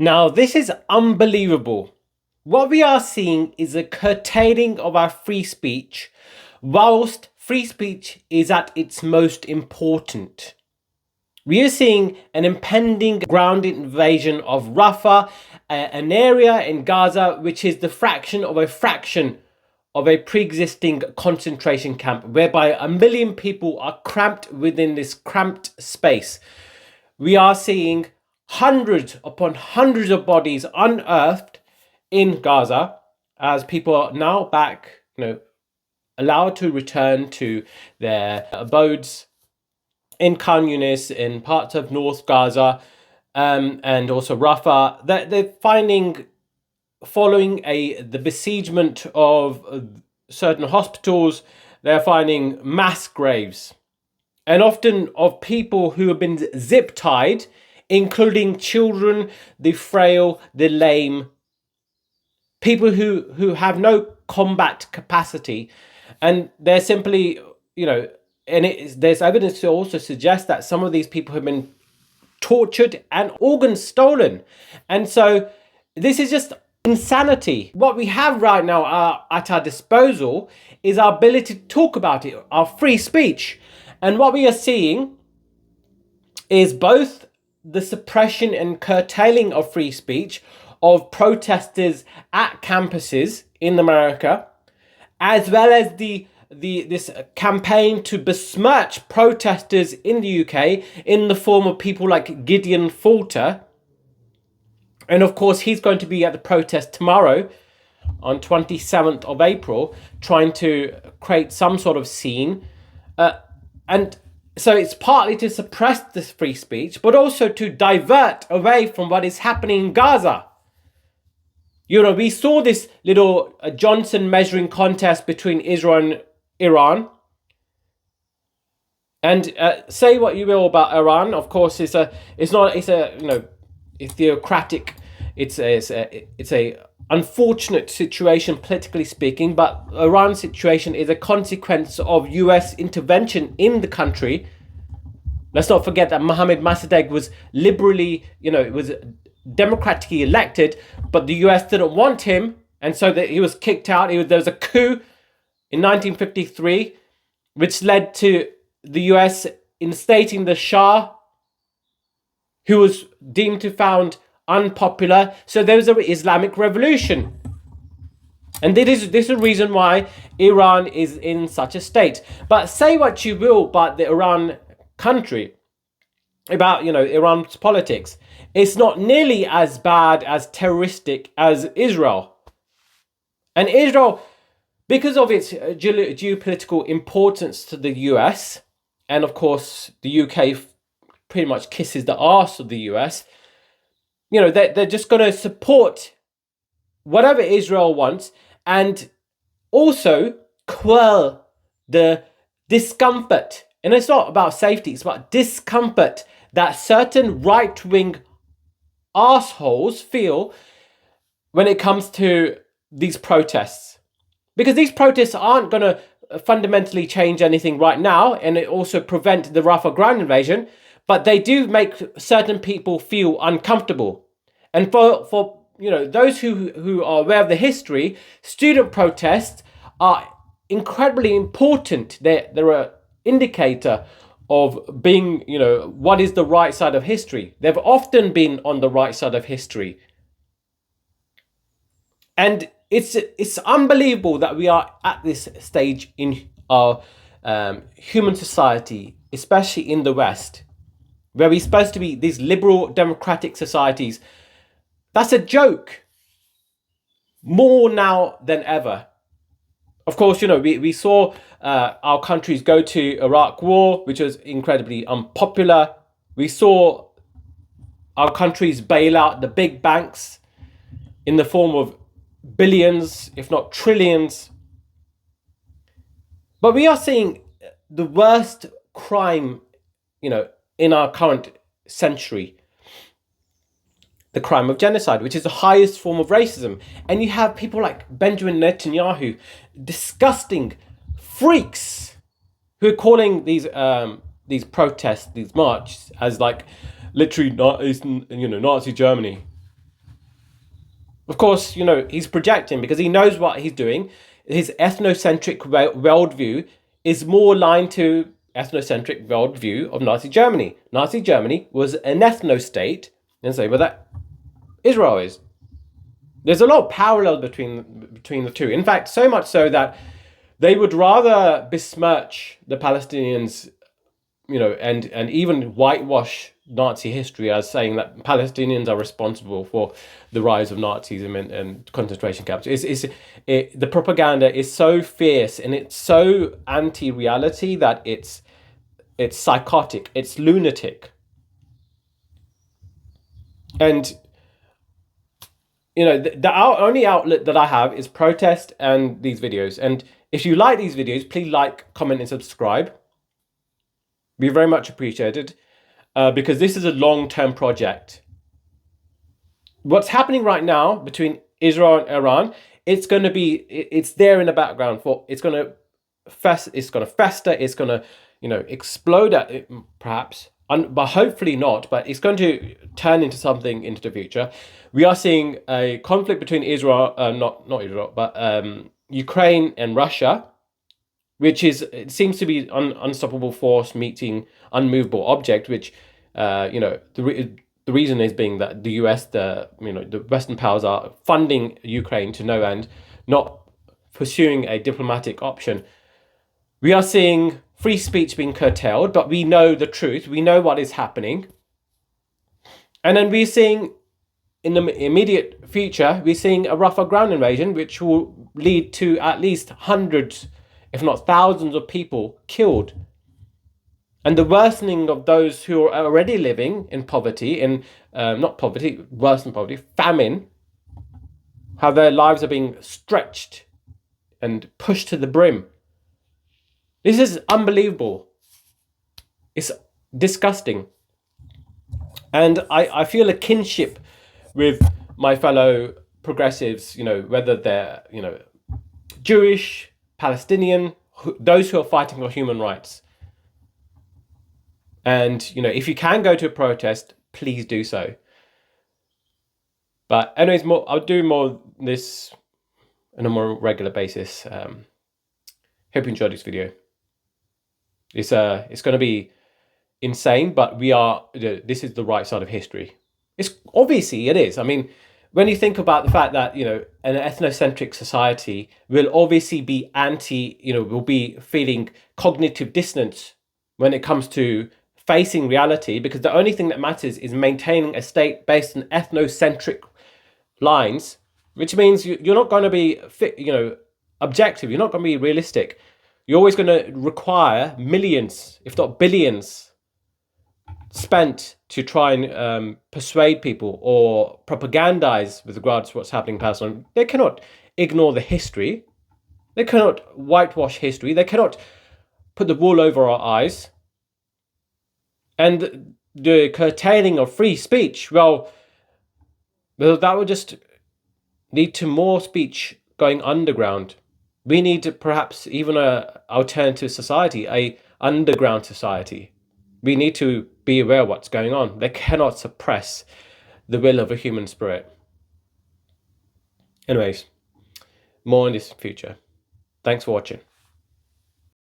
Now, this is unbelievable. What we are seeing is a curtailing of our free speech, whilst free speech is at its most important. We are seeing an impending ground invasion of Rafah, an area in Gaza which is the fraction of a pre-existing concentration camp, whereby 1 million people are cramped within this cramped space. We are seeing hundreds upon hundreds of bodies unearthed in Gaza as people are now back, allowed to return to their abodes in Khan Yunis, in parts of North Gaza, and also Rafah. They're finding, following the besiegement of certain hospitals, they're finding mass graves, and often of people who have been zip-tied, including children, the frail, the lame, people who have no combat capacity, and they're simply, there's evidence to also suggest that some of these people have been tortured and organs stolen. And so this is just insanity. What we have right now at our disposal is our ability to talk about it, our free speech. And what we are seeing is both the suppression and curtailing of free speech of protesters at campuses in America, as well as this campaign to besmirch protesters in the UK in the form of people like Gideon Falter. And of course, he's going to be at the protest tomorrow on 27th of April, trying to create some sort of scene. And so it's partly to suppress this free speech, but also to divert away from what is happening in Gaza. We saw this little Johnson measuring contest between Israel and Iran. And say what you will about Iran, of course, it's a theocratic. It's a unfortunate situation, politically speaking, but Iran's situation is a consequence of US intervention in the country. Let's not forget that Mohammad Mossadegh was liberally, was democratically elected, but the US didn't want him, and so that he was kicked out. There was a coup in 1953, which led to the US instating the Shah, who was deemed to found unpopular. So there was an Islamic revolution. And this is the reason why Iran is in such a state. But say what you will about the Iran country, about, Iran's politics. It's not nearly as bad, as terroristic as Israel. And Israel, because of its geopolitical importance to the US, and of course the UK pretty much kisses the arse of the US, they're just going to support whatever Israel wants, and also quell the discomfort. And it's not about safety, it's about discomfort that certain right-wing assholes feel when it comes to these protests. Because these protests aren't going to fundamentally change anything right now, and it also prevent the Rafah ground invasion, but they do make certain people feel uncomfortable. And for those who are aware of the history, student protests are incredibly important. They're an indicator of being, what is the right side of history. They've often been on the right side of history. And it's unbelievable that we are at this stage in our human society, especially in the West, where we're supposed to be these liberal democratic societies. That's a joke. More now than ever. Of course, we saw our countries go to Iraq war, which was incredibly unpopular. We saw our countries bail out the big banks in the form of billions, if not trillions. But we are seeing the worst crime, in our current century. The crime of genocide, which is the highest form of racism. And you have people like Benjamin Netanyahu, disgusting freaks, who are calling these protests, these marches, as like literally Nazi Germany. Of course, he's projecting because he knows what he's doing. His ethnocentric worldview is more aligned to ethnocentric worldview of Nazi Germany. Nazi Germany was an ethno state, and so, but that Israel is. There's a lot of parallel between the two. In fact, so much so that they would rather besmirch the Palestinians, and even whitewash Nazi history as saying that Palestinians are responsible for the rise of Nazism and concentration camps. The propaganda is so fierce and it's so anti-reality that it's psychotic, it's lunatic. And the only outlet that I have is protest and these videos. And if you like these videos, please like, comment, and subscribe. Be very much appreciated, because this is a long-term project. What's happening right now between Israel and Iran, it's there in the background it's going to fester, it's going to explode at it, perhaps, but hopefully not. But it's going to turn into something into the future. We are seeing a conflict between Israel, not Israel, but Ukraine and Russia, which it seems to be unstoppable force meeting unmovable object, which the reason is being that the US, the Western powers are funding Ukraine to no end, not pursuing a diplomatic option. We are seeing free speech being curtailed, but we know the truth. We know what is happening. And then we're seeing, in the immediate future, we're seeing a rougher ground invasion, which will lead to at least hundreds, if not thousands of people killed. And the worsening of those who are already living in poverty, not poverty, worse than poverty, famine, how their lives are being stretched and pushed to the brim. This is unbelievable. It's disgusting. And I feel a kinship with my fellow progressives, whether they're, Jewish, Palestinian, those who are fighting for human rights. And, if you can go to a protest, please do so. But anyways, I'll do more of this on a more regular basis. Hope you enjoyed this video. It's going to be insane, but this is the right side of history. It is. I mean, when you think about the fact that, an ethnocentric society will obviously be will be feeling cognitive dissonance when it comes to facing reality, because the only thing that matters is maintaining a state based on ethnocentric lines, which means you're not going to be objective. You're not going to be realistic. You're always going to require millions, if not billions, spent to try and persuade people or propagandize with regards to what's happening in Palestine. They cannot ignore the history. They cannot whitewash history. They cannot put the wool over our eyes. And the curtailing of free speech, well, that would just lead to more speech going underground. We need perhaps even an alternative society, a underground society. We need to be aware of what's going on. They cannot suppress the will of a human spirit. Anyways, more in this future. Thanks for watching.